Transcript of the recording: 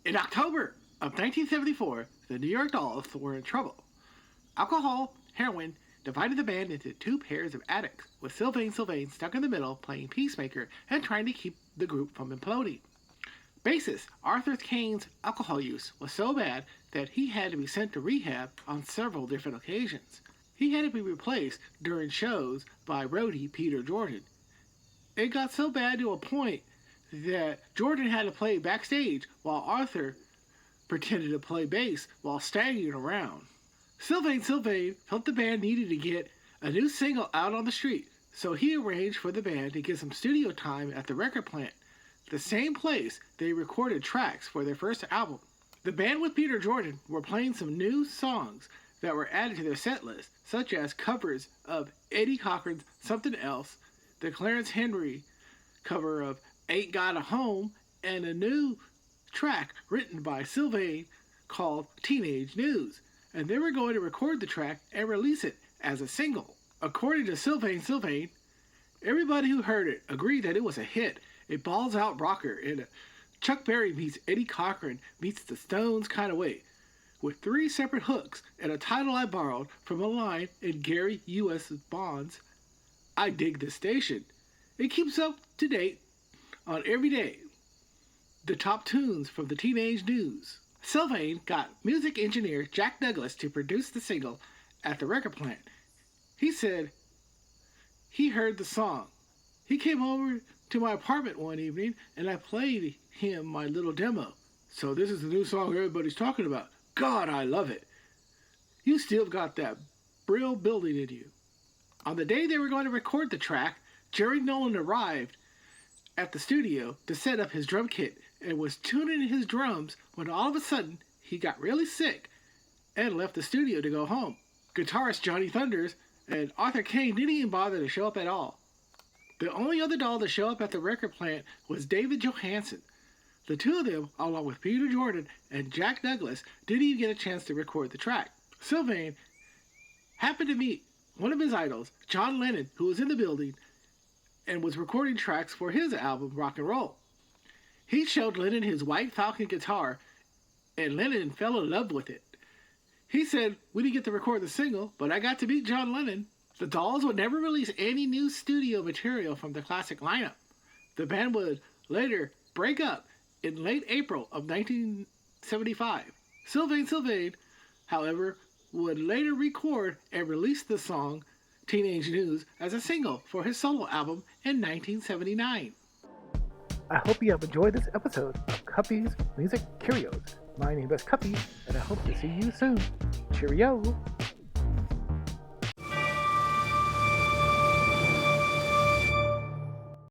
In October of 1974, the New York Dolls were in trouble. Alcohol, heroin, divided the band into two pairs of addicts, with Sylvain Sylvain stuck in the middle playing peacemaker and trying to keep the group from imploding. Bassist Arthur Kane's alcohol use was so bad that he had to be sent to rehab on several different occasions. He had to be replaced during shows by roadie Peter Jordan. It got so bad to a point that Jordan had to play backstage while Arthur pretended to play bass while staggering around. Sylvain Sylvain felt the band needed to get a new single out on the street, so he arranged for the band to get some studio time at the record plant, the same place they recorded tracks for their first album. The band with Peter Jordan were playing some new songs that were added to their set list, such as covers of Eddie Cochran's Something Else, the Clarence Henry cover of Ain't Got a Home, and a new track written by Sylvain called Teenage News. And they were going to record the track and release it as a single. According to Sylvain Sylvain, everybody who heard it agreed that it was a hit, a balls-out rocker, and a Chuck Berry meets Eddie Cochran meets the Stones kind of way, with 3 separate hooks and a title I borrowed from a line in Gary U.S. Bond's I Dig This Station. It keeps up to date on every day. The top tunes from the Teenage News. Sylvain got music engineer Jack Douglas to produce the single at the record plant. He said he heard the song. He came over to my apartment one evening and I played him my little demo. So this is the new song everybody's talking about. God, I love it. You still got that Brill building in you. On the day they were going to record the track, Jerry Nolan arrived at the studio to set up his drum kit and was tuning his drums when all of a sudden he got really sick and left the studio to go home. Guitarist Johnny Thunders and Arthur Kane didn't even bother to show up at all. The only other doll to show up at the record plant was David Johansen. The two of them, along with Peter Jordan and Jack Douglas, didn't even get a chance to record the track. Sylvain happened to meet one of his idols, John Lennon, who was in the building and was recording tracks for his album Rock and Roll. He showed Lennon his White Falcon guitar, and Lennon fell in love with it. He said, "We didn't get to record the single, but I got to meet John Lennon." The Dolls would never release any new studio material from the classic lineup. The band would later break up in late April of 1975. Sylvain Sylvain, however, would later record and release the song Teenage News as a single for his solo album in 1979. I hope you have enjoyed this episode of Cuppy's Music Curios. My name is Cuppy, and I hope to see you soon. Cheerio!